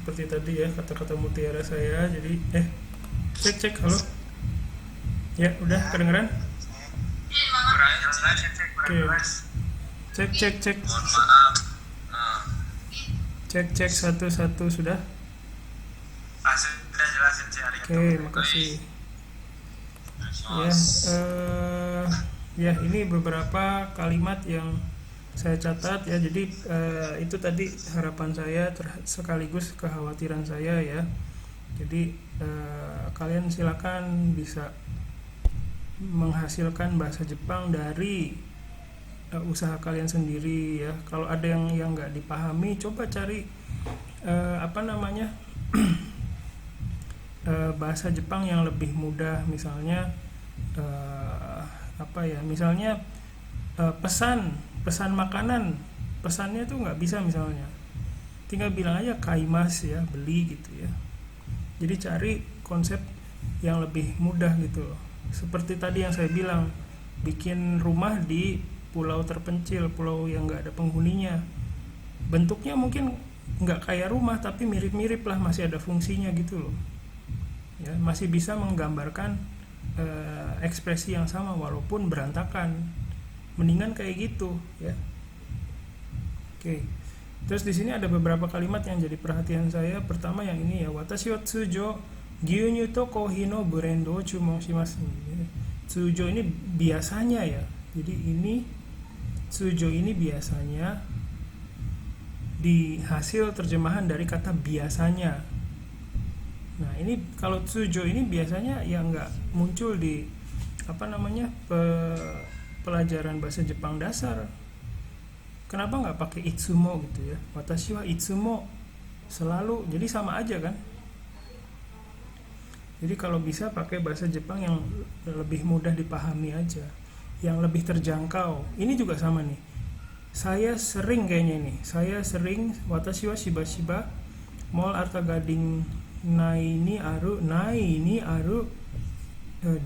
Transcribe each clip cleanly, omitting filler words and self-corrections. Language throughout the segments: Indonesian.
seperti tadi ya kata-kata mutiara saya. Jadi cek cek, halo. Ya, udah Ya, kedengeran? kurang jelas, kurang Oke. jelas. Cek cek cek. Mohon maaf. Nah, Cek cek satu satu sudah. sudah jelasin sih hari itu. Oke, makasih. Ya, ya ini beberapa kalimat yang saya catat ya. Jadi itu tadi harapan saya sekaligus kekhawatiran saya ya. Jadi kalian silakan bisa menghasilkan bahasa Jepang dari usaha kalian sendiri ya. Kalau ada yang nggak dipahami, coba cari apa namanya bahasa Jepang yang lebih mudah. Misalnya apa ya? Misalnya pesan makanan, pesannya tuh nggak bisa misalnya. Tinggal bilang aja kaimas ya, beli gitu ya. Jadi cari konsep yang lebih mudah gitu loh. Seperti tadi yang saya bilang, bikin rumah di pulau terpencil, pulau yang nggak ada penghuninya. Bentuknya mungkin nggak kayak rumah, tapi mirip-mirip lah, masih ada fungsinya gitu loh. Ya, masih bisa menggambarkan ekspresi yang sama walaupun berantakan. Mendingan kayak gitu ya. Oke. Terus di sini ada beberapa kalimat yang jadi perhatian saya. Pertama yang ini ya, watashi wa tsujo gyunyu to kohi no burendo o chumon shimasu. Tsujo ini biasanya ya. Jadi ini tsujo ini biasanya di hasil terjemahan dari kata biasanya. Nah, ini kalau tsujo ini biasanya ya nggak muncul di apa namanya pelajaran bahasa Jepang dasar. Kenapa nggak pakai itsumo gitu ya? Watashi wa itsumo, selalu. Jadi sama aja kan? Jadi kalau bisa pakai bahasa Jepang yang lebih mudah dipahami aja, yang lebih terjangkau. Ini juga sama nih. Saya sering kayaknya nih. Saya sering watashi wa shiba shiba mall arta gading nai ni aru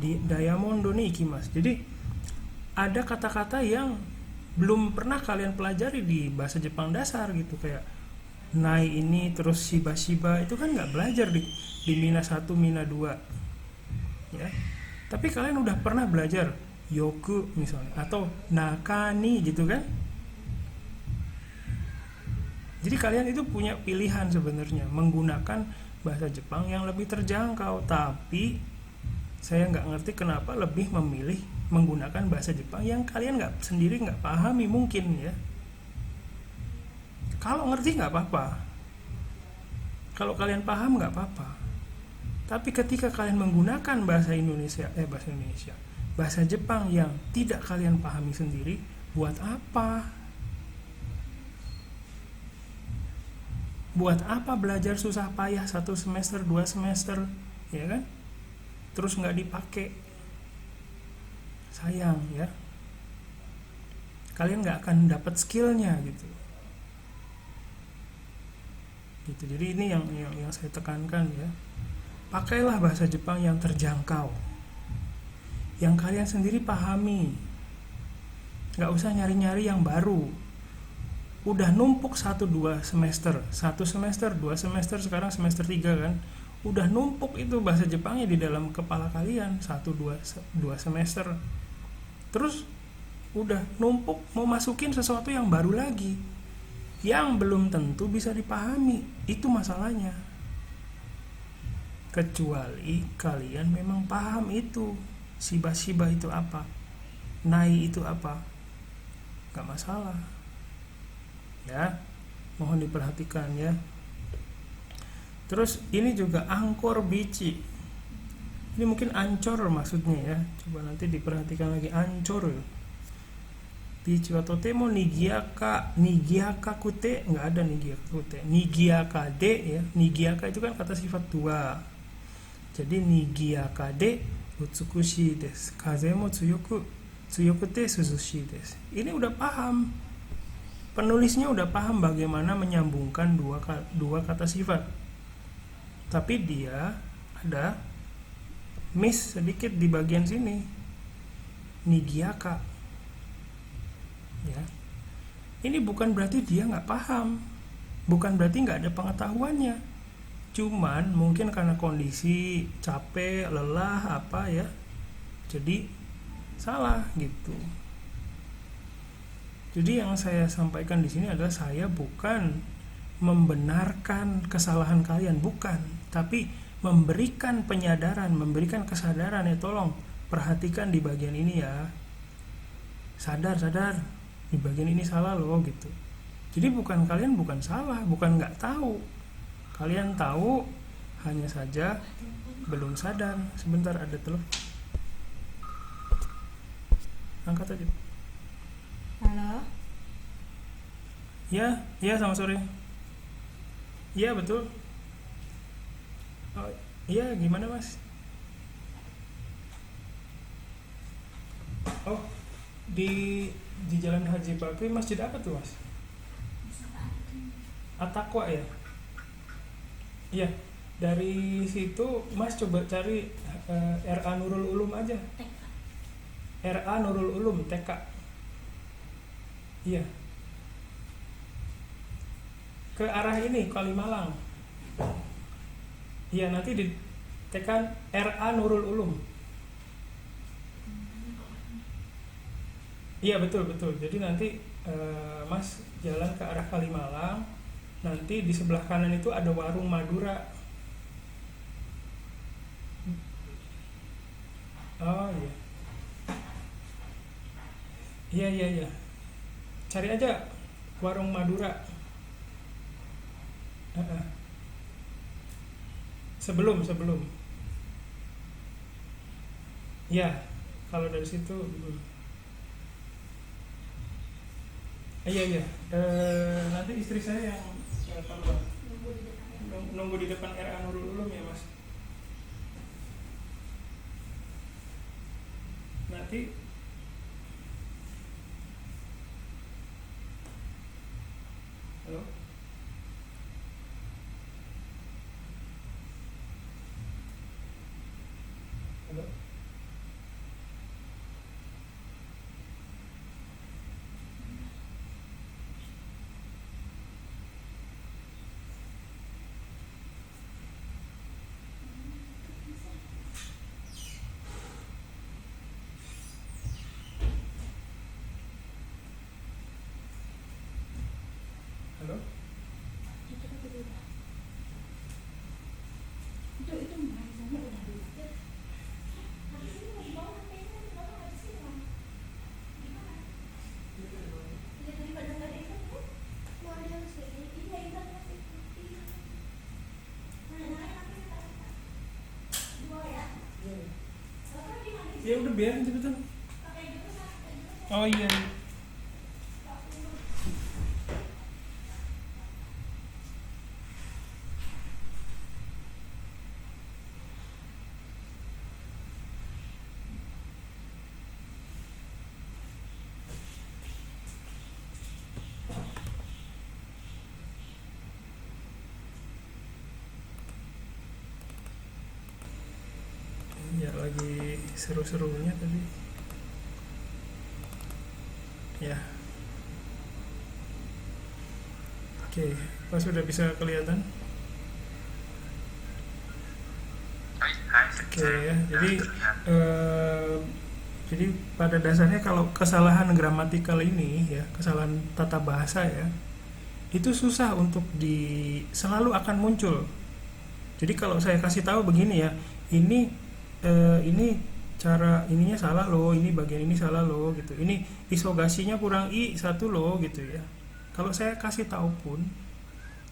di Diamondo ni ikimasu. Jadi ada kata-kata yang belum pernah kalian pelajari di bahasa Jepang dasar gitu, kayak nai ini terus shiba shiba itu kan nggak belajar di Mina 1 Mina 2 ya, tapi kalian udah pernah belajar yoku misalnya atau nakani gitu kan. Jadi kalian itu punya pilihan sebenarnya menggunakan bahasa Jepang yang lebih terjangkau, tapi saya nggak ngerti kenapa lebih memilih menggunakan bahasa Jepang yang kalian sendiri nggak pahami mungkin ya. Kalau ngerti nggak apa-apa, kalau kalian paham nggak apa-apa, tapi ketika kalian menggunakan bahasa bahasa Jepang yang tidak kalian pahami sendiri, buat apa? Buat apa belajar susah payah 1 semester 2 semester ya kan, terus nggak dipakai? Sayang ya, kalian nggak akan dapat skillnya gitu. Jadi ini yang saya tekankan ya, pakailah bahasa Jepang yang terjangkau, yang kalian sendiri pahami. Nggak usah nyari-nyari yang baru. Udah numpuk 1-2 semester, 1 semester 2 semester, sekarang semester 3 kan, udah numpuk itu bahasa Jepangnya di dalam kepala kalian 1-2 semester. Terus udah numpuk, mau masukin sesuatu yang baru lagi yang belum tentu bisa dipahami. Itu masalahnya. Kecuali kalian memang paham itu shiba-shiba itu apa, nai itu apa, gak masalah ya, mohon diperhatikan ya. Terus ini juga angkor bici, ini mungkin ancor maksudnya ya, coba nanti diperhatikan lagi. Ancor bici wa totemo nigiaka kute, nggak ada nigiaka kute, nigiaka de ya. Nigiaka itu kan kata sifat 2, jadi nigiaka de utsukushi desu, kaze mo tsuyokute suzushi desu. Ini udah paham, penulisnya udah paham bagaimana menyambungkan dua kata sifat, tapi dia ada miss sedikit di bagian sini, nigiaka ya. Ini bukan berarti dia nggak paham, bukan berarti nggak ada pengetahuannya, cuman mungkin karena kondisi capek, lelah apa ya, jadi salah gitu. Jadi yang saya sampaikan di sini adalah saya bukan membenarkan kesalahan kalian, bukan, tapi memberikan penyadaran, memberikan kesadaran, ya tolong perhatikan di bagian ini ya, sadar di bagian ini salah loh gitu. Jadi kalian bukan salah, bukan nggak tahu, kalian tahu, hanya saja belum sadar. Sebentar, ada telepon, angkat aja. Halo, Ya selamat sore. Iya betul. Oh, iya, gimana mas? Oh, di Jalan Haji Bakri, masjid apa tuh mas? At-Taqwa ya? Iya, dari situ mas coba cari RA Nurul Ulum aja. RA Nurul Ulum TK. Iya, ke arah ini Kalimalang. Iya, nanti ditekan RA Nurul Ulum. Iya betul. Jadi nanti mas jalan ke arah Kalimalang, nanti di sebelah kanan itu ada warung Madura. Oh iya. Iya. Cari aja warung Madura. Sebelum. Ya, kalau dari situ. Iya. Nanti istri saya yang nunggu di depan RA Nurul Ulum ya mas. Nanti halo. Ya udah biarin cepetan. Oh iya. Ya lagi seru-serunya tadi. Ya. Oke, pas sudah bisa kelihatan. Hai. Oke ya, jadi pada dasarnya kalau kesalahan gramatikal ini ya, kesalahan tata bahasa ya, itu susah untuk selalu akan muncul. Jadi kalau saya kasih tahu begini ya, ini cara ininya salah loh, ini bagian ini salah loh gitu, ini isogasinya kurang i1 loh gitu ya. Kalau saya kasih tahu pun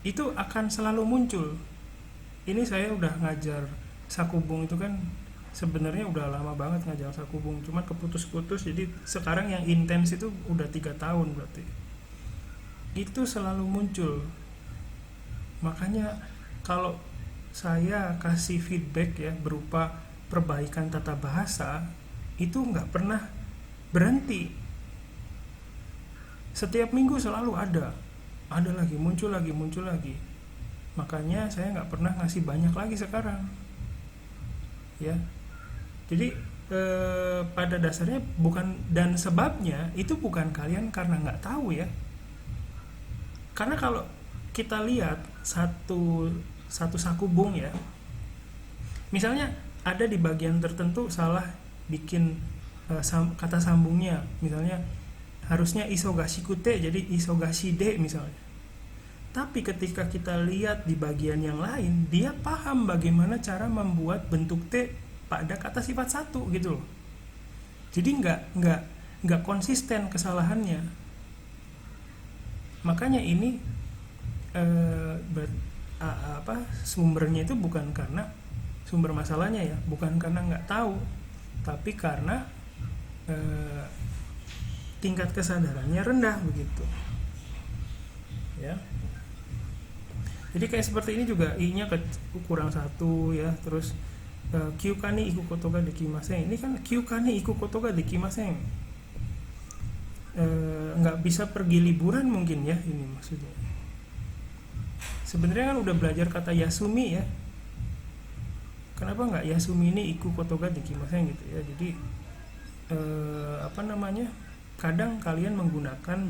itu akan selalu muncul. Ini saya udah ngajar sakubung itu kan sebenarnya udah lama banget ngajar sakubung, cuma keputus-putus, jadi sekarang yang intens itu udah 3 tahun berarti. Itu selalu muncul. Makanya kalau saya kasih feedback ya berupa perbaikan tata bahasa, itu nggak pernah berhenti. Setiap minggu selalu ada lagi, muncul lagi. Makanya saya nggak pernah ngasih banyak lagi sekarang ya. Jadi pada dasarnya bukan, dan sebabnya itu bukan kalian karena nggak tahu ya. Karena kalau kita lihat satu satu sakubung ya. Misalnya ada di bagian tertentu salah bikin kata sambungnya, misalnya harusnya isogashi kute jadi isogashi de misalnya. Tapi ketika kita lihat di bagian yang lain, dia paham bagaimana cara membuat bentuk T pada kata sifat satu gitu loh. Jadi nggak konsisten kesalahannya. Makanya ini sumbernya itu bukan karena sumber masalahnya ya, bukan karena nggak tahu, tapi karena tingkat kesadarannya rendah begitu ya. Jadi kayak seperti ini juga i-nya kurang satu ya. Terus kyukani iku koto ga dekimasen, ini kan kyukani iku koto ga dekimasen, nggak bisa pergi liburan mungkin ya, ini maksudnya. Sebenarnya kan udah belajar kata yasumi ya, kenapa nggak yasumi ini iku koto ga dekimasen gitu ya. Jadi kadang kalian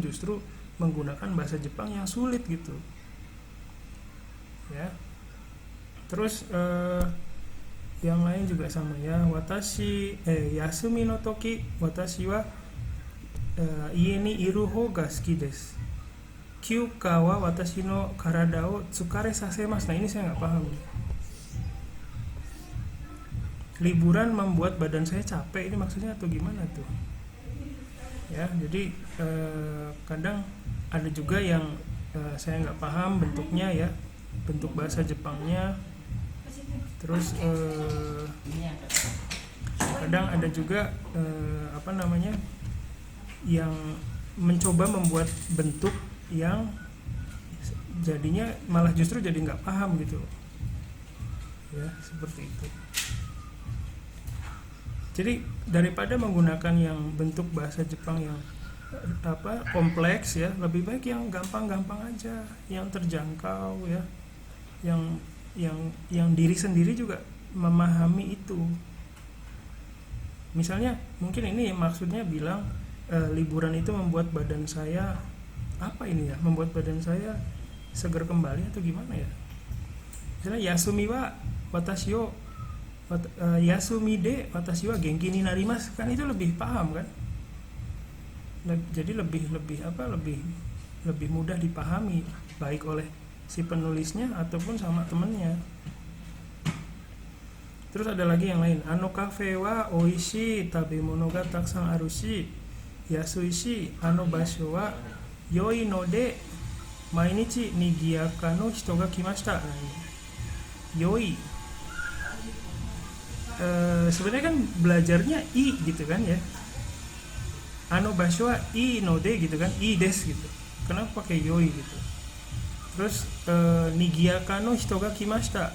justru menggunakan bahasa Jepang yang sulit gitu ya. Terus yang lain juga sama ya. Yasumi no toki watashi wa ie ni iru hou ga suki desu. Kyuka wa watashi no karada o tsukare sasemasu. Nah ini saya nggak paham. Liburan membuat badan saya capek, ini maksudnya atau gimana tuh ya. Jadi kadang ada juga yang saya nggak paham bentuknya ya, bentuk bahasa Jepangnya. Terus kadang ada juga yang mencoba membuat bentuk yang jadinya malah justru jadi nggak paham gitu ya, seperti itu. Jadi daripada menggunakan yang bentuk bahasa Jepang yang kompleks ya, lebih baik yang gampang-gampang aja, yang terjangkau ya, yang diri sendiri juga memahami itu. Misalnya mungkin ini maksudnya bilang liburan itu membuat badan saya membuat badan saya segar kembali atau gimana ya. Misalnya yasumi wa watashi o yasumi de watashi wa genki ni narimasu, kan itu lebih paham kan. Jadi lebih mudah dipahami baik oleh si penulisnya ataupun sama temennya. Terus ada lagi yang lain, ano cafe wa oishii tabemono ga takusan aru shi yasui shi ano basho wa yoi no de mainichi nigiyaka no hito ga kimashita. Nah, yoi sebenarnya kan belajarnya i gitu kan ya. Ano basho wa i no de gitu kan, i des gitu. Kenapa pakai yoi gitu? Terus nigiyaka no hito ga kimashita,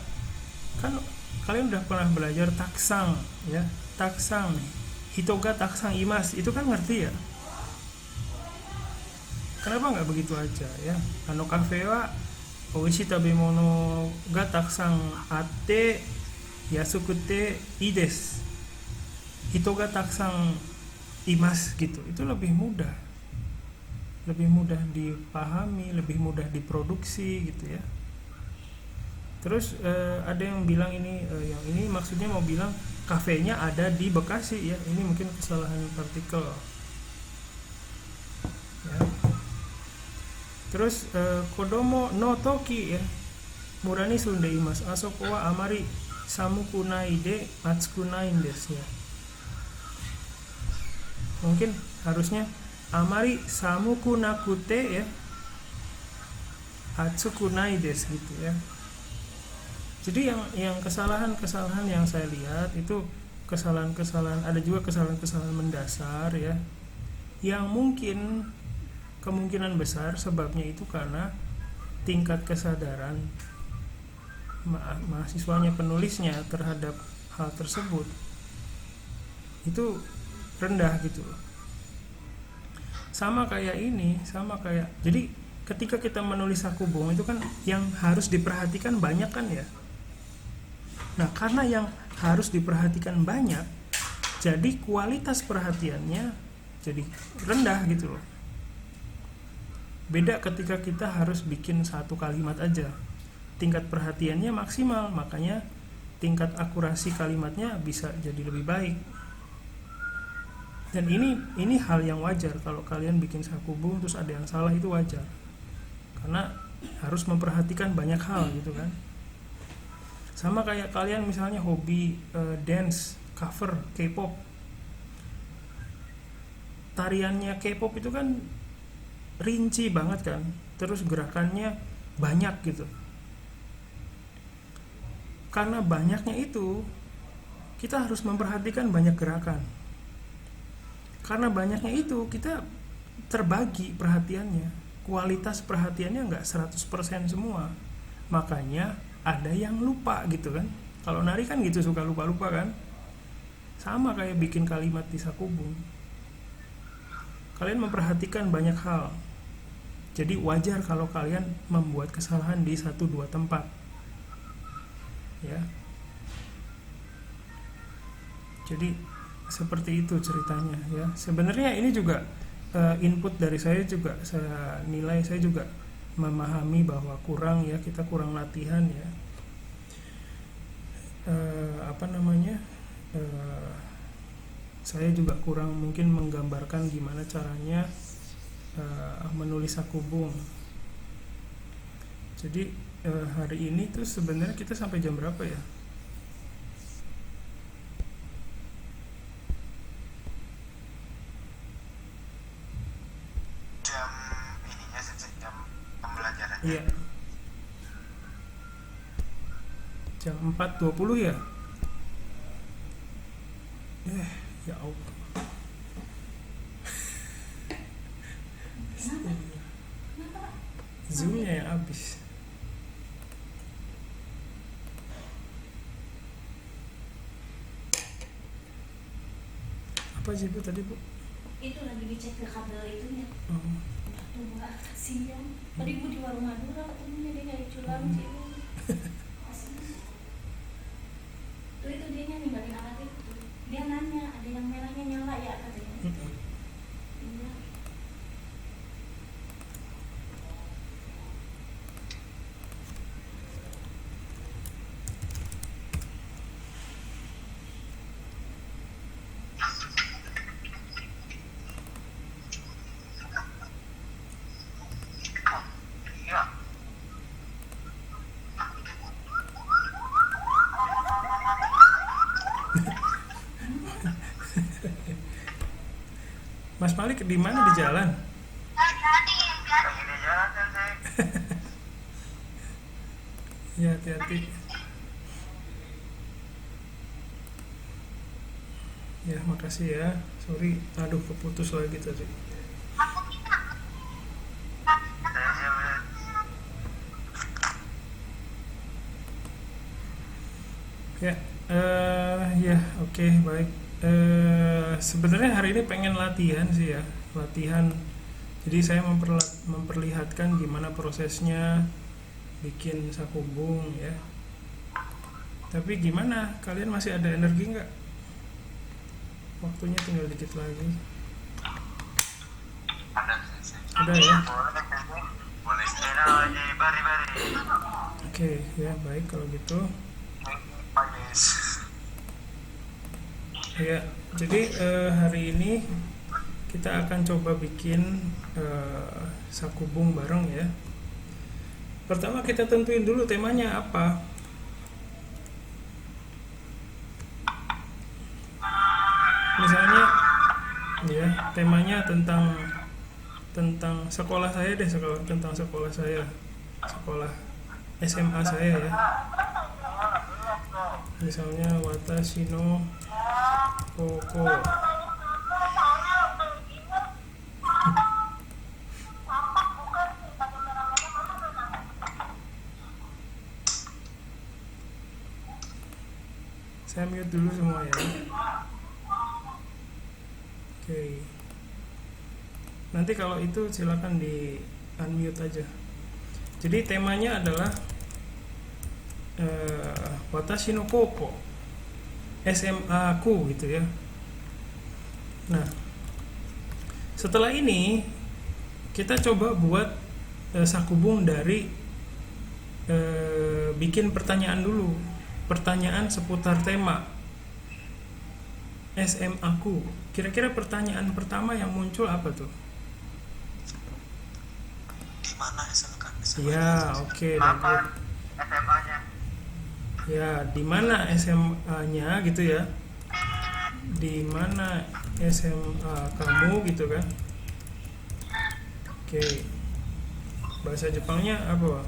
kan kalian udah pernah belajar taksang ya, taksang hito ga taksang imas, itu kan ngerti ya. Kenapa nggak begitu aja ya? Ano cafe wa oishii tabemono ga taksang atte yasukute ii desu, hito ga taksang imas gitu. Itu lebih mudah dipahami, lebih mudah diproduksi gitu ya. Terus ada yang bilang ini yang ini maksudnya mau bilang kafenya ada di Bekasi ya. Ini mungkin kesalahan partikel ya. Terus kodomo no toki ya, murani sundeimasu, asoko wa amari samuku nai de atsuku nai desu ya. Mungkin harusnya amari samuku nakute ya, atsuku nai desu gitu ya. Jadi yang kesalahan yang saya lihat itu kesalahan, ada juga kesalahan mendasar ya, yang kemungkinan besar sebabnya itu karena tingkat kesadaran mahasiswanya, penulisnya terhadap hal tersebut itu rendah gitu. Sama kayak jadi ketika kita menulis sakubung itu kan yang harus diperhatikan banyak kan ya. Nah, karena yang harus diperhatikan banyak, jadi kualitas perhatiannya jadi rendah gitu loh. Beda ketika kita harus bikin satu kalimat aja. tingkat perhatiannya maksimal, makanya tingkat akurasi kalimatnya bisa jadi lebih baik. Dan ini hal yang wajar. Kalau kalian bikin sakubung terus ada yang salah, itu wajar, karena harus memperhatikan banyak hal gitu kan. Sama kayak kalian misalnya hobi dance cover K-pop, tariannya K-pop itu kan rinci banget kan, terus gerakannya banyak gitu. Karena banyaknya itu, kita harus memperhatikan banyak gerakan. Karena banyaknya itu, kita terbagi perhatiannya, kualitas perhatiannya nggak 100% semua. Makanya ada yang lupa gitu kan. Kalau nari kan gitu, suka lupa-lupa kan. Sama kayak bikin kalimat di sakubung, kalian memperhatikan banyak hal. Jadi wajar kalau kalian membuat kesalahan di 1-2 tempat ya. Jadi seperti itu ceritanya ya. Sebenarnya ini juga input dari saya juga, saya nilai, saya juga memahami bahwa kurang ya, kita kurang latihan ya. Saya juga kurang mungkin menggambarkan gimana caranya menulis sakubung. Jadi hari ini tuh sebenarnya kita sampai jam berapa ya? Jam ininya jam pembelajarannya. Iya. Jam 4.20 ya? Ya Allah. Zoom-nya yang habis. Apa sih Bu tadi Bu? Itu lagi dicek ke kabel itunya. Oh. Tuh mbak, kasihan. Tadi Bu di warung Madura ketemunya dia nyari culang sini. Tuh itu dia ninggalin alat itu. Dia nanya, ada yang merahnya nyala ya katanya. Iya. Iya. Mas Malik di mana, di jalan? Lagi di jalan kan saya. Ya hati-hati. Ya makasih ya. Sorry, aduh keputus lagi tadi. Saya siap. Ya, ya oke, baik. Sebenarnya hari ini pengen latihan sih ya, latihan. Jadi saya memperlihatkan gimana prosesnya bikin sakubung ya. Tapi gimana? Kalian masih ada energi nggak? Waktunya tinggal dikit lagi. Ada. Ada ya? Boleh istirahat lagi bari-bari. Oke, ya baik kalau gitu. Pagis. Ya, jadi hari ini kita akan coba bikin sakubung bareng ya. Pertama kita tentuin dulu temanya apa. Misalnya ya, temanya tentang sekolah saya deh, tentang sekolah saya, sekolah SMA saya ya. Misalnya Watashi no Koko. Saya mute dulu semua ya. Oke. Nanti kalau itu silakan di unmute aja. Jadi temanya adalah Watashi no Koko, SMA ku gitu ya. Nah, setelah ini kita coba buat sakubung dari bikin pertanyaan dulu, pertanyaan seputar tema SM aku. Kira-kira pertanyaan pertama yang muncul apa tuh? Di mana SMK? Ya, oke, Kapan lanjut. SMA-nya? Ya, di mana SMA-nya gitu ya? Di mana SMA kamu gitu kan? Oke. Bahasa Jepangnya apa?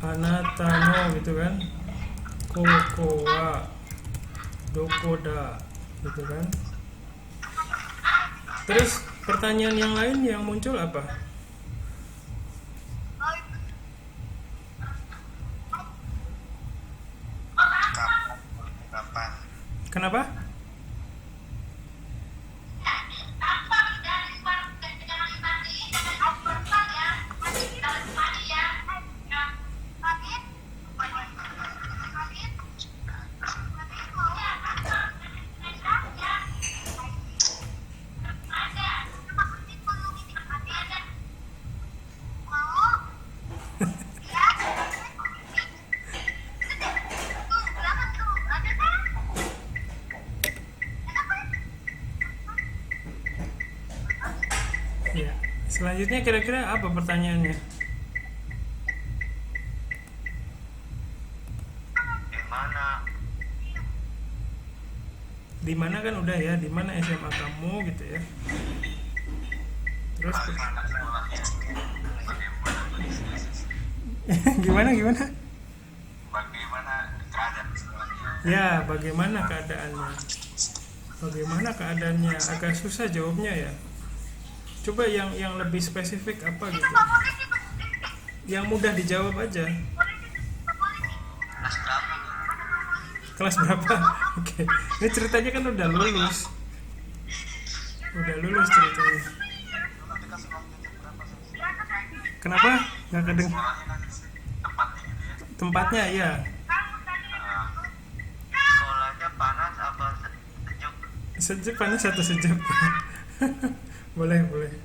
Anata no gitu kan? Koko wa dokoda gitu kan? Terus pertanyaan yang lain yang muncul apa? Kapan? Kenapa? Ya. Selanjutnya kira-kira apa pertanyaannya? Di mana? Di mana kan udah ya, di mana SMA kamu gitu ya. Terus Bagaimana sekolahnya? gimana gimana? Bagaimana keadaan sekolahnya? Ya, bagaimana keadaannya? Bagaimana keadaannya? Agak susah jawabnya ya. Coba yang lebih spesifik apa gitu? Yang mudah dijawab aja. Kelas berapa? Kelas berapa? Oke. Ini ceritanya kan udah lulus. Udah lulus ceritanya. Nanti kasih waktu jam berapa sih? Kenapa? Nggak kedeng. Sekolahnya nanti tempatnya gitu ya. Tempatnya ya. Sekolahnya panas apa sejuk? Sejuk panas atau sejuk? Boleh. Maksudnya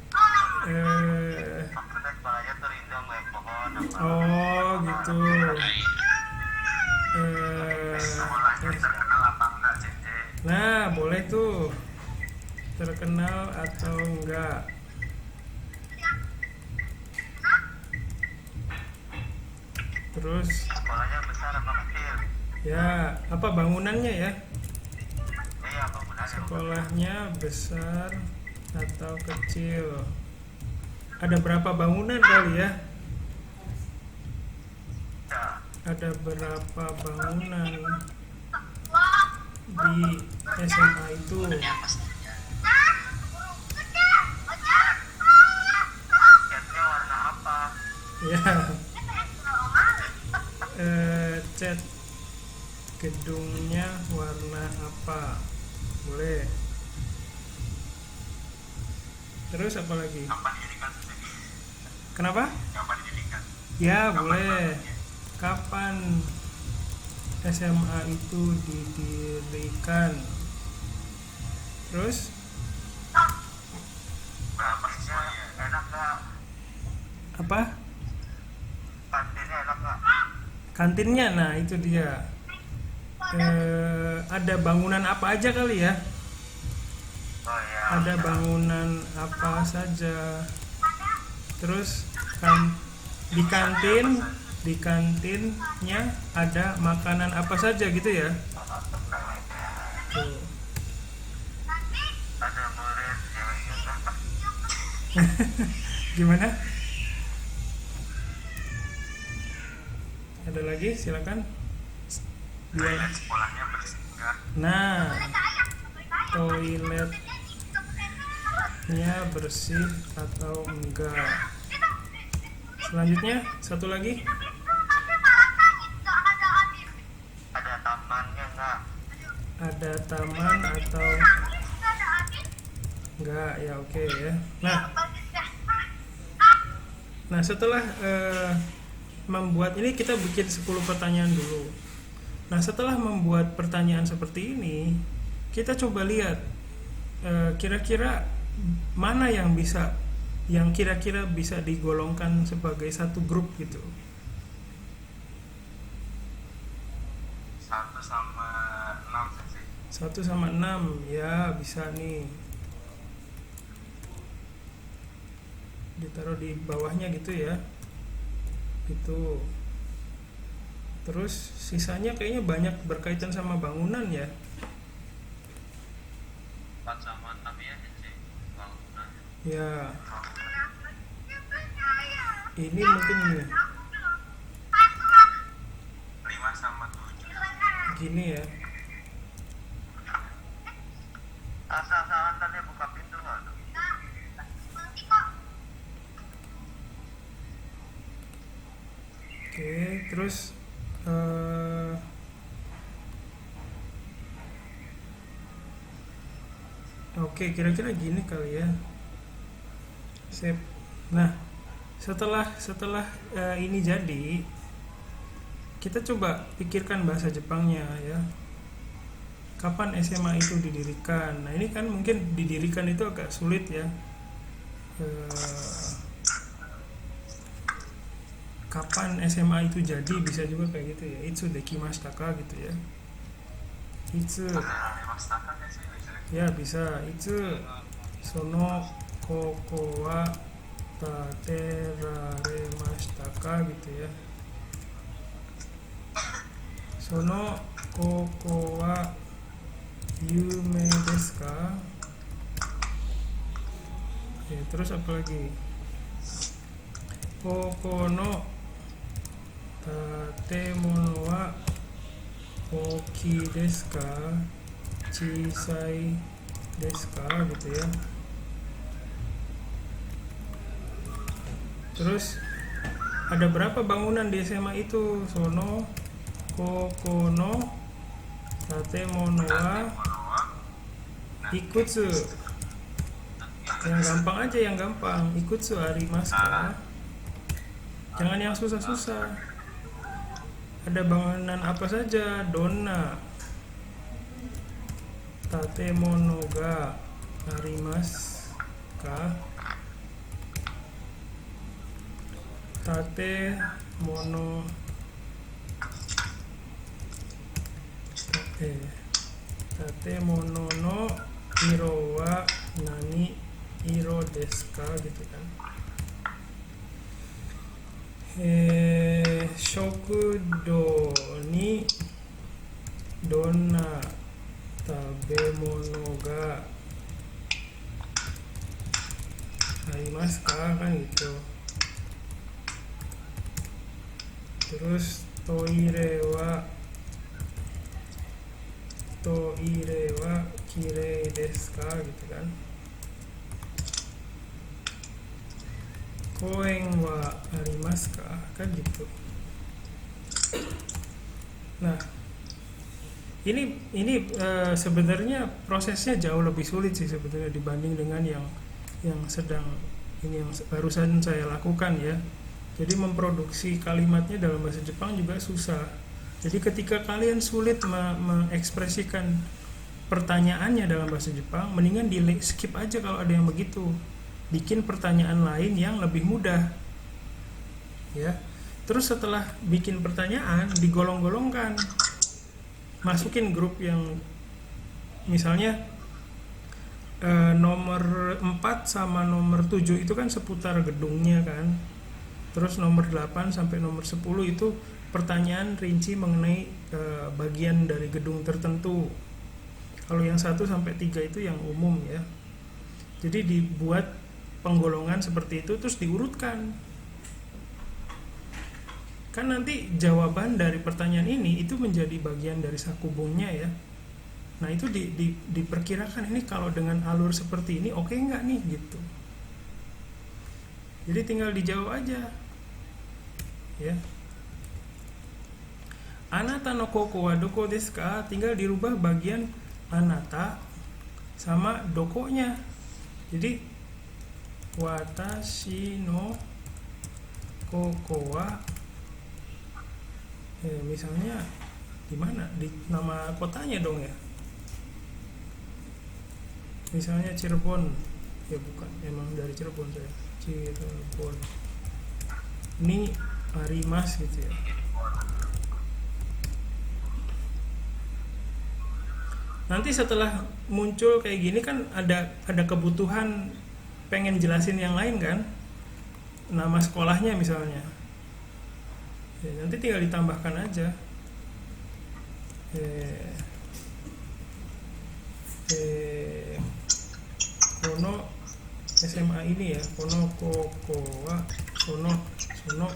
sekolahnya terindam kayak pohon apa? Oh gitu. Sekolahnya terkenal apa enggak, Cece? Nah, boleh tuh. Terkenal atau enggak? Terus Sekolahnya besar apa kecil? ya, apa bangunannya ya? Iya, bangunannya. Sekolahnya besar atau kecil? Ada berapa bangunan kali ya? Ya, Ada berapa bangunan di SMA itu? catnya warna apa? Ya, cat gedungnya warna apa? Boleh. Terus apa lagi? Kapan didirikan? Kenapa? Kapan didirikan? Ya, boleh. Kapan SMA itu didirikan? Terus Berapa siswanya? Enak nggak? apa? Kantinnya enak nggak? Kantinnya, nah itu dia. Ada bangunan apa aja kali ya? Oh ya. Ada bangunan apa saja? Terus kan di kantinnya ada makanan apa saja gitu ya? Tuh. Ada murid ceweknya nggak? Gimana? Ada lagi? Silakan. Toilet sekolahnya bersih enggak? Nah, toiletnya bersih atau enggak? Selanjutnya, satu lagi. Ada tamannya nggak? Ada taman atau enggak? Ya oke ya. Nah setelah membuat ini, kita bikin 10 pertanyaan dulu. Nah setelah membuat pertanyaan seperti ini, kita coba lihat kira-kira mana yang kira-kira bisa digolongkan sebagai satu grup gitu. 1 sama 6 sensei. 1 sama 6 ya, bisa nih ditaruh di bawahnya gitu ya, gitu. Terus sisanya kayaknya banyak berkaitan sama bangunan ya. 4 sama 6 ya sensei, bangunan. Ya, ini mungkin ini 5 sama 7. gini ya. Asal-asalan tadi buka pintu nggak tuh? Oke, terus oke, kira-kira gini kali ya. Sip. Nah, setelah ini jadi, kita coba pikirkan bahasa Jepangnya ya. Kapan SMA itu didirikan? Nah, ini kan mungkin didirikan itu agak sulit ya. Kapan SMA itu jadi, bisa juga kayak gitu ya. Itsu dekimashita ka gitu ya. Itsu, Mas Taka nggak sih bisa? ya bisa. Itsu sono koko wa tateraremashita ka gitu ya. Sono koko wa yume desu ka? Ya, terus apa lagi? Koko no tatemono wa oki desu ka? Chisai desu ka? Gitu ya. Terus ada berapa bangunan di SMA itu? Sono koko no tatemono wa ikutsu. Yang gampang aja, yang gampang. Ikutsu arimasu ka? Jangan yang susah-susah. Ada bangunan apa saja? Donna tatemono ga arimasu ka? Tatemono tatemono no iro wa nani iro desu ka? Gitu kan. Shokudo ni donna tabemono ga arimasu ka? Kan gitu. Terus toire wa kirei desu ka? Gitu kan. Koen wa arimasu ka? Kan gitu. Nah, ini sebenarnya prosesnya jauh lebih sulit sih sebenarnya dibanding dengan yang sedang ini, yang barusan saya lakukan ya. Jadi memproduksi kalimatnya dalam bahasa Jepang juga susah. Jadi ketika kalian sulit mengekspresikan pertanyaannya dalam bahasa Jepang, mendingan di skip aja kalau ada yang begitu. Bikin pertanyaan lain yang lebih mudah. Ya. Terus setelah bikin pertanyaan, digolong-golongkan. Masukin grup yang misalnya nomor 4 sama nomor 7 itu kan seputar gedungnya kan. Terus nomor 8 sampai nomor 10 itu pertanyaan rinci mengenai bagian dari gedung tertentu. Kalau yang 1 sampai 3 itu yang umum ya. Jadi dibuat penggolongan seperti itu, terus diurutkan. Kan nanti jawaban dari pertanyaan ini itu menjadi bagian dari sakubungnya ya. Nah itu diperkirakan ini kalau dengan alur seperti ini oke nggak nih gitu. Jadi tinggal dijawab aja ya. Anata no koko wa doko desu ka? Tinggal dirubah bagian anata sama dokonya. Jadi watashi no koko wa misalnya di mana? Di nama kotanya dong ya. Misalnya Cirebon. Ya bukan, emang dari Cirebon saya. Cirebon. Ini Arimas gitu ya. nanti setelah muncul kayak gini kan ada kebutuhan pengen jelasin yang lain kan, nama sekolahnya misalnya ya, nanti tinggal ditambahkan aja kono SMA ini ya, kono kokowa sono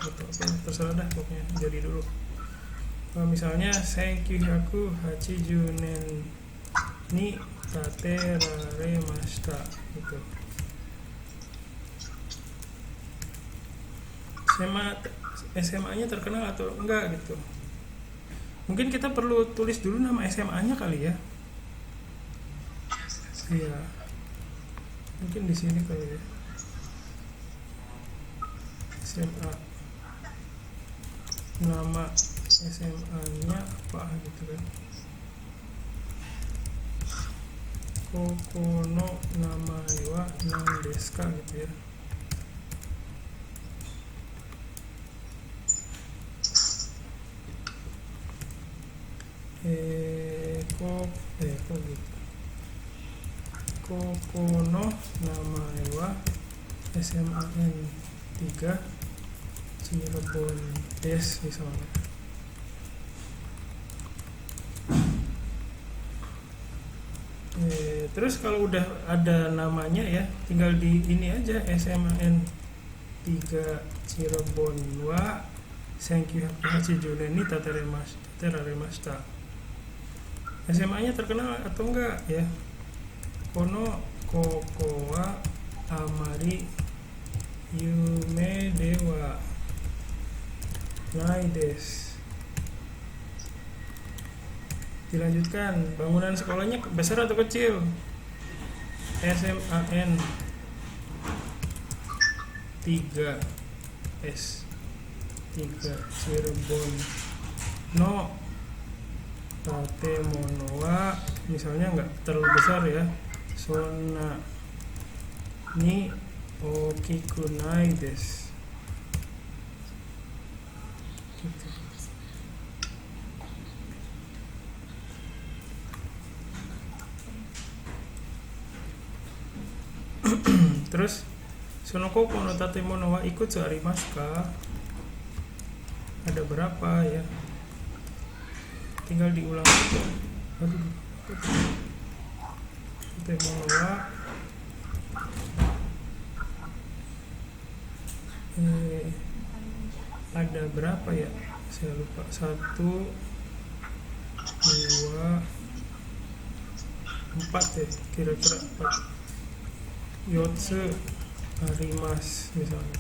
gitu, oke, terserah dah pokoknya jadi dulu. Misalnya senkyuhyaku hachijunen ni tateraremashita gitu. SMA-nya terkenal atau enggak gitu. Mungkin kita perlu tulis dulu nama SMA-nya kali ya. Iya. Mungkin di sini kali ya. SMA. Nama SMA-nya apa gitu kan. Kokono namae wa nan desu ka gitu ya. Kok gitu. Kokono namae wa SMAN 3 Cirebon Des misalnya. Terus kalau udah ada namanya ya, tinggal di ini aja SMAN 3 Cirebon wa senkyuhyaku hachijunen ni tateraremashita. SMA-nya terkenal atau enggak ya? Kono kokowa amari yume dewa nai desu. Dilanjutkan, bangunan sekolahnya besar atau kecil? SMAN 3 S 3 Cirebon no tatemono wa, misalnya nggak terlalu besar ya, sonna ni okiku nai desu gitu. Terus sonoko kono tatemono wa ikutsu arimasu ka, ada berapa ya, tinggal diulang saja. Tatemono wa ada berapa ya, saya lupa, 1 2 4 ya, kira-kira 4 yotsu arimasu misalnya.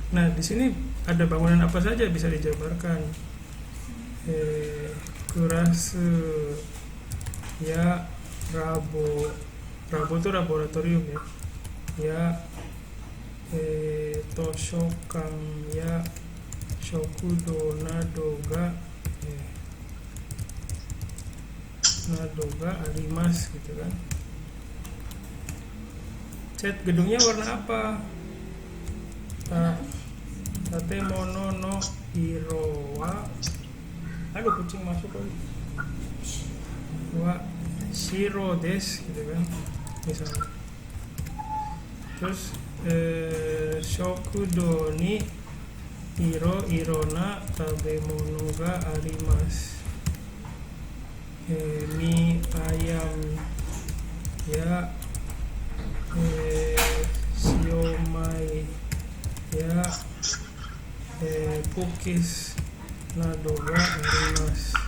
Nah di sini ada bangunan apa saja bisa dijabarkan. Kurasu ya, rabo itu laboratorium ya. Ya toshokan ya shokudo nado ga arimasu gitu kan. Cat gedungnya warna apa? Tatemono no iro wa, aduh kucing masuk lagi, wa shiro desu gitu kan misalnya. Terus shokudo ni irona tabemono ga arimasu. Mie ayam ya, siomai ya, cookies nado ga arimasu.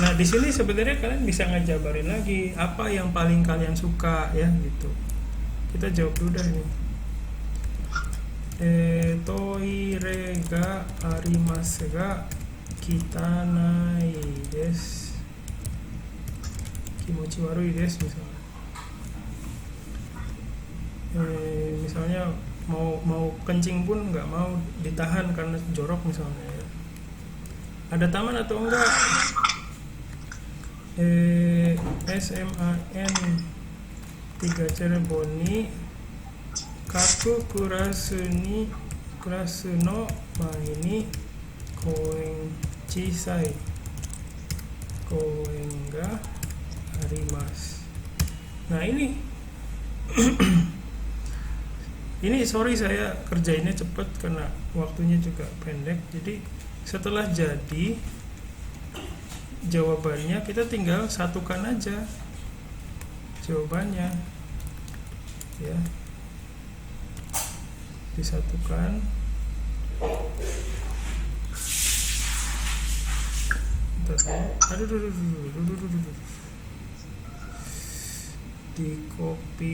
Nah di sini sebenarnya kalian bisa ngejabarin lagi apa yang paling kalian suka ya gitu. Kita jawab dulu dah ini. Toire ga arimasu ga kitanai desu, kimochi warui desu misalnya. Misalnya mau kencing pun nggak mau ditahan karena jorok misalnya ya. Ada taman atau enggak? SMAN 3 Cirebon ni kaku kurasu no mai ni koen chisai koenga arimasu. Nah ini ini sorry saya kerjainnya cepet karena waktunya juga pendek. Jadi setelah jadi jawabannya kita tinggal satukan aja jawabannya ya, disatukan. Di copy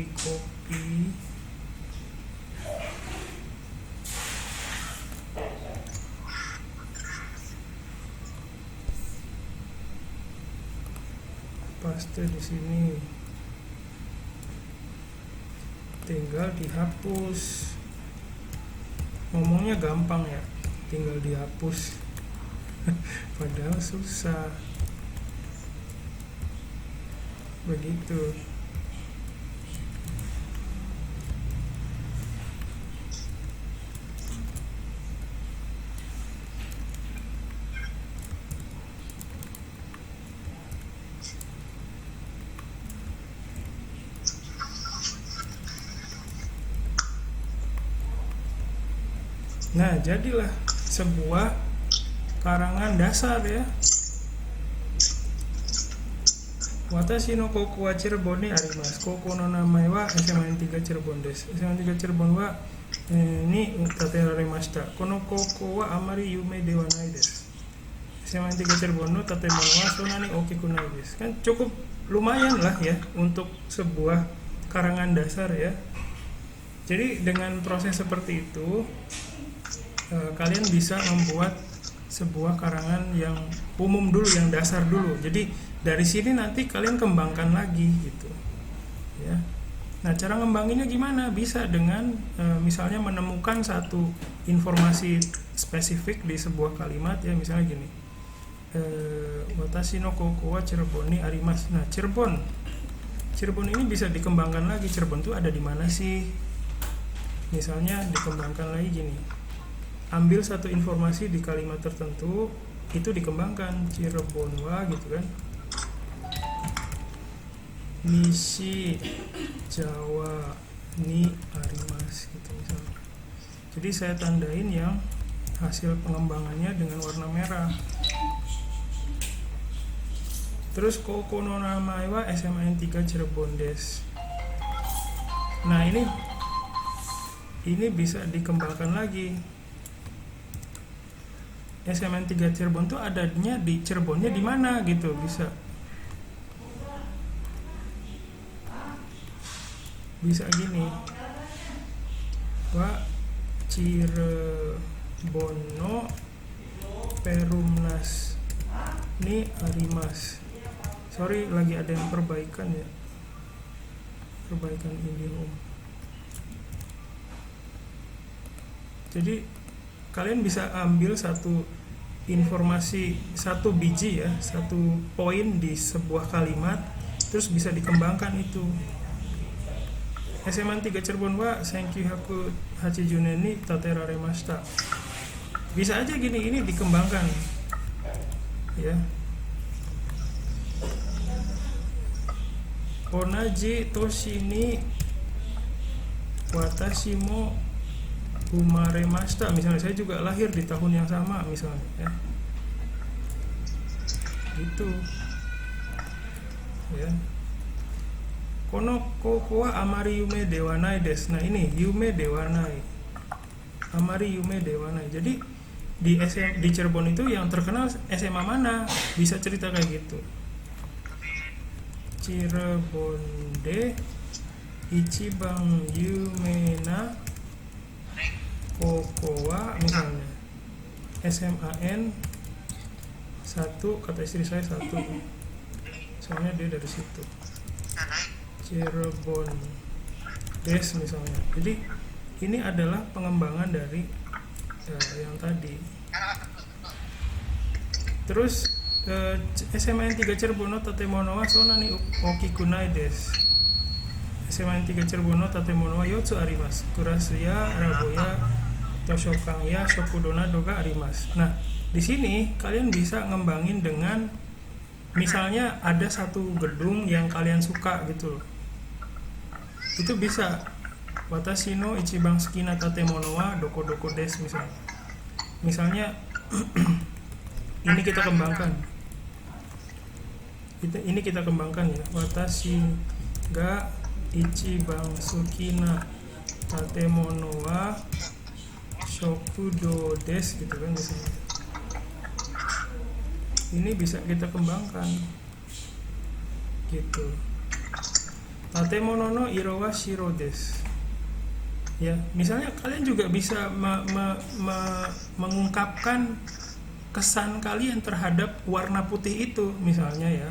paste di sini, tinggal dihapus. Ngomongnya gampang ya, tinggal dihapus padahal susah begitu. Nah, jadilah sebuah karangan dasar ya. Watashi no koku wa Cirebon ni arimasu. Koko no namae wa SMA 3 Cirebon desu. SMA 3 Cirebon wa ni tateraremashita. Kono koko wa amari yume de wa nai desu. SMA 3 Cirebon no tatemono wa sonna ni okiku nai desu. Kan cukup lumayan lah ya untuk sebuah karangan dasar ya. Jadi dengan proses seperti itu kalian bisa membuat sebuah karangan yang umum dulu, yang dasar dulu. Jadi dari sini nanti kalian kembangkan lagi gitu ya. Nah, cara ngembanginnya gimana? Bisa dengan misalnya menemukan satu informasi spesifik di sebuah kalimat ya, misalnya gini, watashi no koko wa Cirebon ni arimasu. Nah, Cirebon ini bisa dikembangkan lagi. Cirebon itu ada di mana sih? Misalnya dikembangkan lagi gini, ambil satu informasi di kalimat tertentu, itu dikembangkan Cirebon wa gitu kan, Nishi Jawa ni arimasu gitu misalnya. Jadi saya tandain yang hasil pengembangannya dengan warna merah. Terus koko no namae wa SMA 3 Cirebon desu. Nah, ini bisa dikembangkan lagi. SMA 3 Cirebon tuh adanya di Cirebonnya di mana gitu, bisa gini, wa Cirebonno Perumnas ni arimasu. Sorry, lagi ada yang perbaikan ya, perbaikan IndiHome. Jadi kalian bisa ambil satu informasi, satu biji ya, satu poin di sebuah kalimat, terus bisa dikembangkan itu. SMA 3 Cirebon wa Senkyu Haku Hachijune ni tateraremashita. Bisa aja gini, ini dikembangkan ya. Onaji toshi ni watashi mo umaremashita. Misalnya saya juga lahir di tahun yang sama misalnya ya. Itu ya. Kono koko wa amari yume de wa nai desu. Nah, ini yume de wa nai, amari yume de wa nai. Jadi di Cirebon itu yang terkenal SMA mana? Bisa cerita kayak gitu. Cirebon de ichiban yumena koko wa misalnya SMAN 1, kata istri saya 1, soalnya dia dari situ, Cirebon Des misalnya. Jadi ini adalah pengembangan dari yang tadi. Terus SMA 3 Cirebon no tatemono wa sonna ni okiku nai desu. SMA 3 Cirebon no tatemono wa 4 arimasu. Kurasu ya, Raboya, Toshokan ya, Shokudona doga arimasu. Nah, di sini kalian bisa ngembangin dengan misalnya ada satu gedung yang kalian suka gitu loh, itu bisa watashi no ichiban suki na tatemono wa doko doko desu misalnya ini kita kembangkan, ini kita kembangkan ya, watashi ga ichiban suki na tatemono wa shokudo desu gitu kan misalnya. Ini bisa kita kembangkan gitu. Tatemono no iro wa shiro desu. Ya, misalnya kalian juga bisa mengungkapkan kesan kalian terhadap warna putih itu, misalnya ya.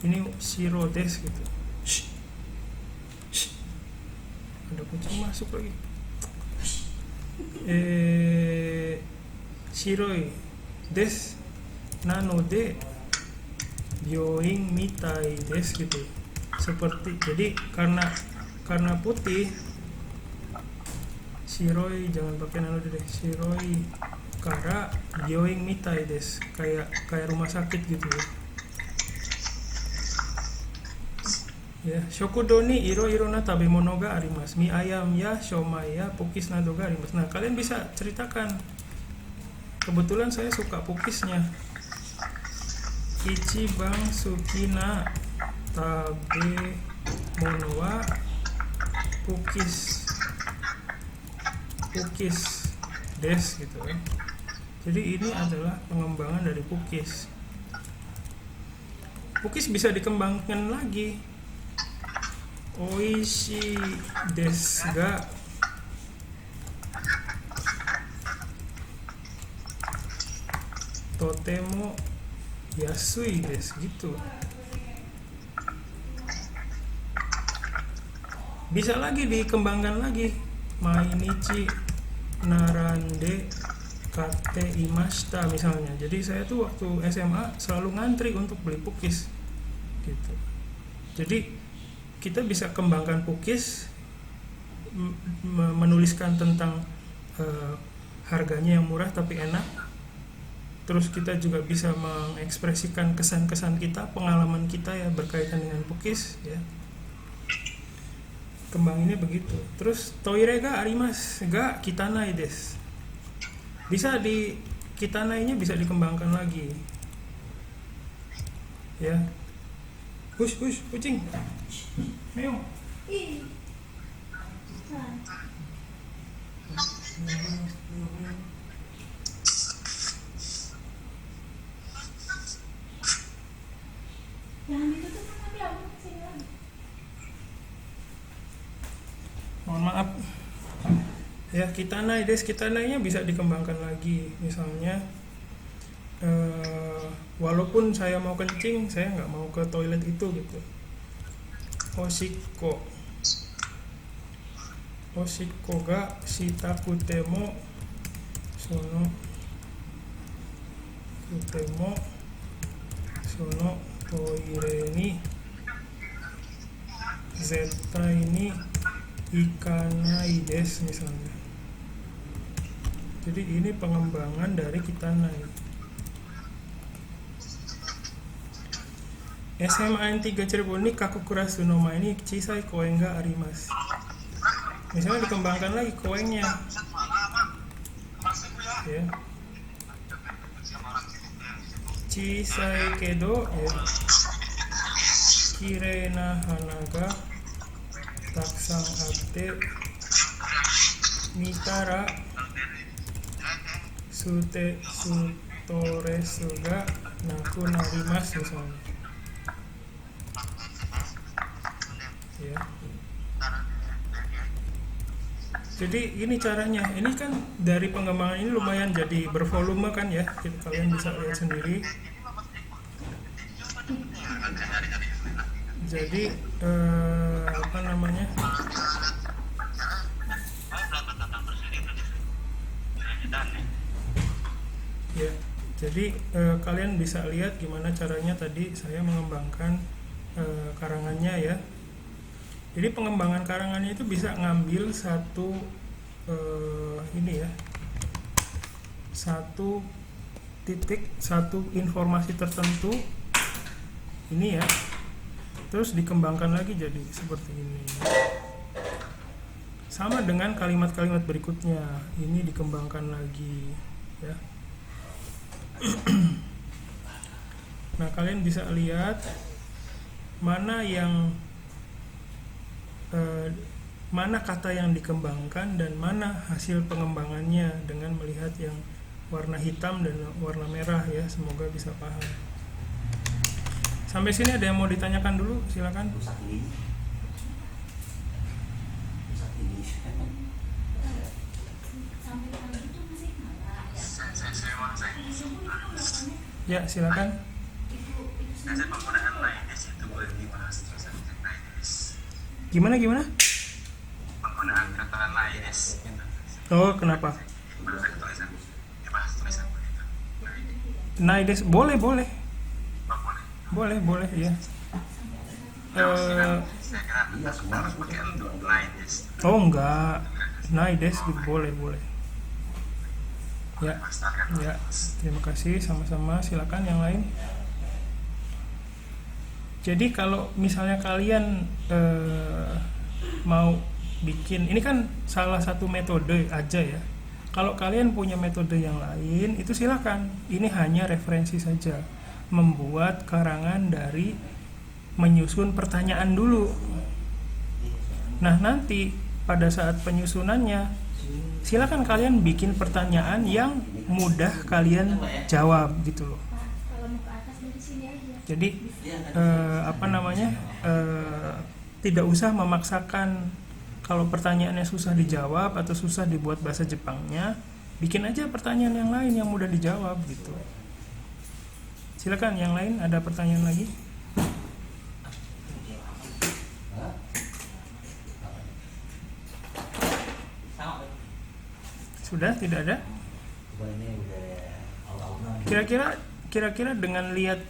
Ini shiro desu gitu. Shh. Shh. Ada kucing masuk lagi. Shiroi desu nanode byoin mitai desu gitu. Seperti jadi karena putih, shiroi jangan pakai nanode deh, shiroi kara byoin mitai desu, kayak rumah sakit gitu ya. Ya, shokudo ni iro-iro na tabemono ga arimasu. Mie ayam ya, siomai ya, pukis nado ga arimasu. Nah, kalian bisa ceritakan. Kebetulan saya suka pukisnya. Ichiban suki na tabemono wa pukis desu gitu kan. Jadi ini adalah pengembangan dari pukis. Pukis bisa dikembangkan lagi. Oishi desu ga totemo yasui desu gitu. Bisa lagi dikembangkan lagi. Mainichi narande kate imashita misalnya. Jadi saya tuh waktu SMA selalu ngantri untuk beli pukis gitu. Jadi kita bisa kembangkan pukis, menuliskan tentang harganya yang murah tapi enak. Terus kita juga bisa mengekspresikan kesan-kesan kita, pengalaman kita ya berkaitan dengan pukis ya. Kembanginnya begitu. Terus toire ga arimasu ga kitanai desu. Bisa di kitanainya bisa dikembangkan lagi. Ya. Hush, kucing. Meong. Ih. Jangan ditutup nanti aku kesini lagi. Mohon maaf. Ya, kitanai desu, kitanainya bisa dikembangkan lagi. Misalnya walaupun saya mau kencing, saya nggak mau ke toilet itu gitu. Oshikko ga shitakute mo sono toire ni zettai ni ikanai desu misalnya. Jadi ini pengembangan dari kitanai. SMA N3 Cirebon ni kakukurasu no mae ni chisai koen ga arimasu. Misalnya dikembangkan lagi koennya. Ya. Chisai kedo ya. Kirei na hana ga taksan atte mitara sutoresu ga naku narimasu misalnya. Ya. Jadi ini caranya. Ini kan dari pengembangan ini lumayan jadi bervolume kan ya. Kalian bisa lihat sendiri. Jadi apa namanya? Ya. Jadi kalian bisa lihat gimana caranya tadi saya mengembangkan karangannya ya. Jadi pengembangan karangannya itu bisa ngambil satu ini ya, satu titik, satu informasi tertentu, ini ya, terus dikembangkan lagi jadi seperti ini. Sama dengan kalimat-kalimat berikutnya, ini dikembangkan lagi ya. Nah, kalian bisa lihat mana kata yang dikembangkan dan mana hasil pengembangannya dengan melihat yang warna hitam dan warna merah ya. Semoga bisa paham. Sampai sini ada yang mau ditanyakan dulu? Silakan. Sampai pagi itu masih marah ya. Saya mau saya Ya, silakan. saya penggunaan Laides itu boleh dibahas terus Laides. Gimana? Penggunaan kata Laides gitu. Oh, kenapa? Bahasa tulisan. Dibahas tulisan begitu. Naides boleh Boleh. ya. Saya kira harus pakai untuk Laides. Oh enggak, Naides boleh. Ya, ya. Terima kasih, sama-sama. Silakan yang lain. Jadi kalau misalnya kalian mau bikin, ini kan salah satu metode aja ya. Kalau kalian punya metode yang lain, itu silakan. Ini hanya referensi saja. Membuat karangan dari menyusun pertanyaan dulu. Nah, nanti pada saat penyusunannya, silakan kalian bikin pertanyaan yang mudah kalian jawab gitu loh. Kalau mau ke atas dari sini aja. Jadi tidak usah memaksakan. Kalau pertanyaannya susah dijawab atau susah dibuat bahasa Jepangnya, bikin aja pertanyaan yang lain yang mudah dijawab gitu. Silakan yang lain, ada pertanyaan lagi? Sudah, tidak ada? Kira-kira dengan lihat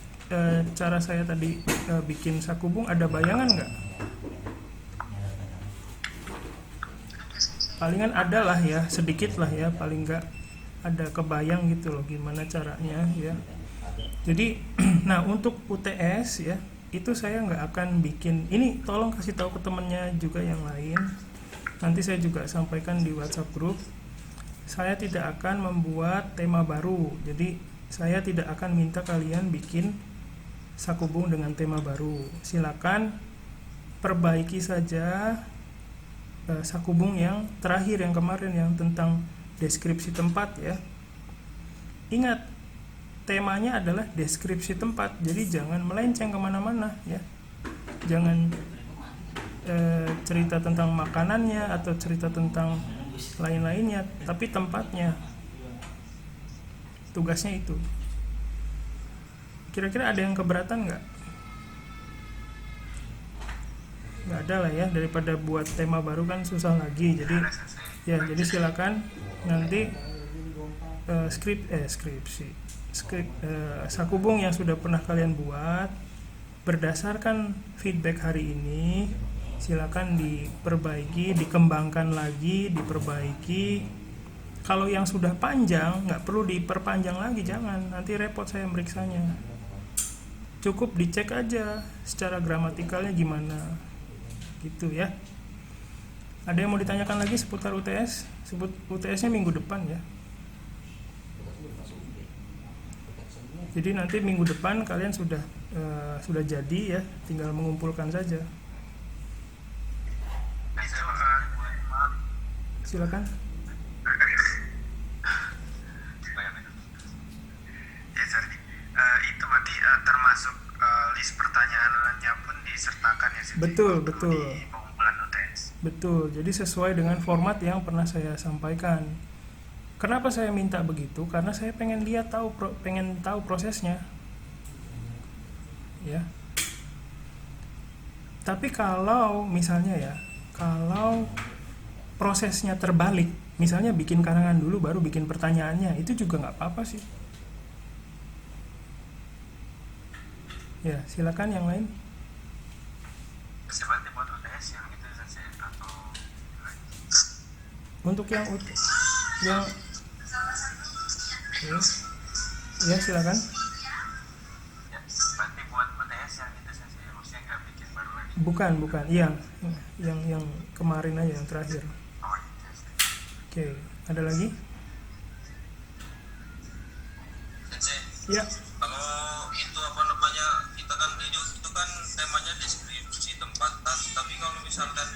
cara saya tadi bikin sakubung, ada bayangan nggak? Palingan ada lah ya, sedikit lah ya, paling nggak ada kebayang gitu loh gimana caranya ya. Jadi nah, untuk UTS ya, itu saya nggak akan bikin ini, tolong kasih tahu ke temennya juga yang lain, nanti saya juga sampaikan di WhatsApp group. Saya tidak akan membuat tema baru, jadi saya tidak akan minta kalian bikin sakubung dengan tema baru. Silakan perbaiki saja sakubung yang terakhir, yang kemarin, yang tentang deskripsi tempat ya. Ingat, temanya adalah deskripsi tempat, jadi jangan melenceng kemana-mana ya. Jangan cerita tentang makanannya atau cerita tentang lain-lainnya, tapi tempatnya. Tugasnya itu. Kira-kira ada yang keberatan nggak? Nggak ada lah ya, daripada buat tema baru kan susah lagi. Jadi silakan nanti sakubung yang sudah pernah kalian buat berdasarkan feedback hari ini, silakan diperbaiki, dikembangkan lagi, diperbaiki. Kalau yang sudah panjang nggak perlu diperpanjang lagi, jangan, nanti repot saya meriksanya. Cukup dicek aja secara gramatikalnya gimana gitu ya. Ada yang mau ditanyakan lagi seputar UTS? UTS-nya minggu depan ya. Jadi nanti minggu depan kalian sudah jadi ya, tinggal mengumpulkan saja. Silakan. Itu berarti termasuk list pertanyaannya pun disertakan ya. Betul. Di pengumpulan UTS. Betul. Jadi sesuai dengan format yang pernah saya sampaikan. Kenapa saya minta begitu? Karena saya pengen tahu prosesnya. Ya. Tapi kalau misalnya ya, kalau prosesnya terbalik, misalnya bikin karangan dulu baru bikin pertanyaannya, itu juga nggak apa-apa sih. Ya, silakan yang lain. Seperti buat UTS yang itu saja atau Untuk yang ya silakan. ya, seperti buat UTS yang Bukan, yang kemarin aja, yang terakhir. Oh iya. Oke, ada lagi? Sensei, Ya, kalau itu apa namanya, kita kan itu kan temanya deskripsi tempat, tapi kalau misalkan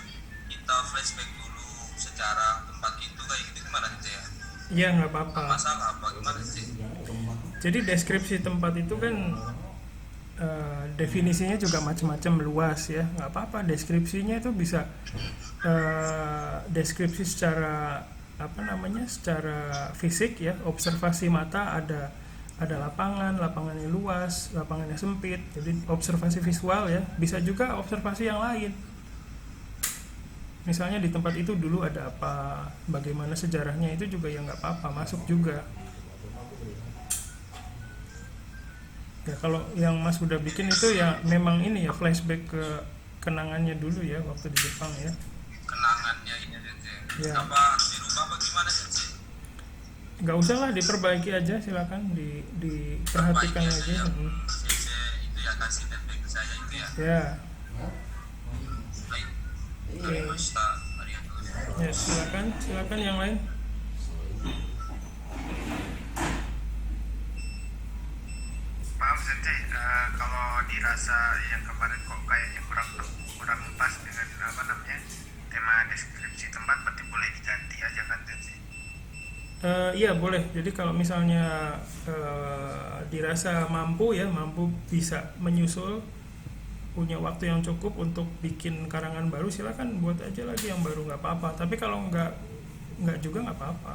kita flashback dulu sejarah tempat itu kayak gitu gimana gitu ya? ya nggak apa-apa. Masalah apa gimana sih? Jadi deskripsi tempat itu kan definisinya juga macam-macam, luas ya, nggak apa-apa. Deskripsinya itu bisa deskripsi secara apa namanya, secara fisik ya, observasi mata, ada lapangannya luas, lapangannya sempit, jadi observasi visual ya. Bisa juga observasi yang lain, misalnya di tempat itu dulu ada apa, bagaimana sejarahnya, itu juga ya nggak apa-apa, masuk juga. Ya kalau yang Mas udah bikin itu ya memang ini ya, flashback ke kenangannya dulu ya waktu di Jepang ya. Kenangannya ini sensei. Ya. Apa harus dirubah bagaimana sensei? Nggak usah lah, diperbaiki aja, silakan diperhatikan Perbaiki aja. aja. Sensei itu ya kasih feedback ke saya itu ya. Ya, Baik. Oke. Arigato. Arigato. ya silakan yang lain. Maaf Sensei, kalau dirasa yang kemarin kok kayaknya kurang pas dengan apa namanya tema deskripsi tempat, berarti boleh diganti aja kan Sensei? Iya boleh. Jadi kalau misalnya dirasa mampu bisa menyusul, punya waktu yang cukup untuk bikin karangan baru, silakan buat aja lagi yang baru, nggak apa-apa. Tapi kalau nggak juga nggak apa-apa.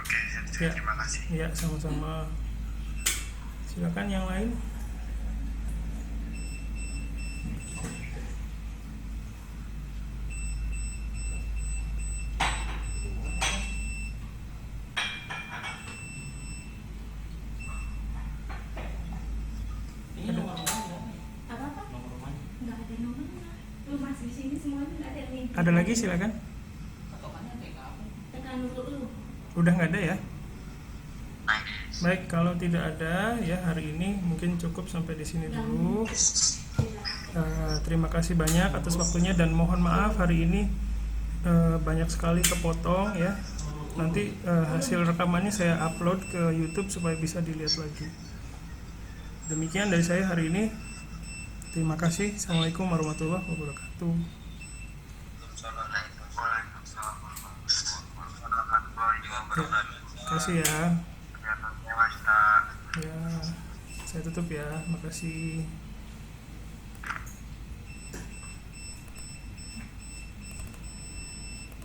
Oke Sensei, Ya. terima kasih. Ya, sama-sama. Silakan yang lain. Apa-apa? Nggak ada nomornya. Lu masih di sini semuanya nggak ada yang ngintip. Ada lagi silakan. Tekan dulu. Udah nggak ada ya? Baik, kalau tidak ada ya hari ini mungkin cukup sampai di sini dulu. Terima kasih banyak atas waktunya dan mohon maaf hari ini banyak sekali kepotong ya. Nanti hasil rekamannya saya upload ke YouTube supaya bisa dilihat lagi. Demikian dari saya hari ini. Terima kasih. Assalamualaikum warahmatullahi wabarakatuh. Waalaikumsalam warahmatullahi wabarakatuh. Terima kasih ya. Ya, Ya, saya tutup ya. Terima kasih.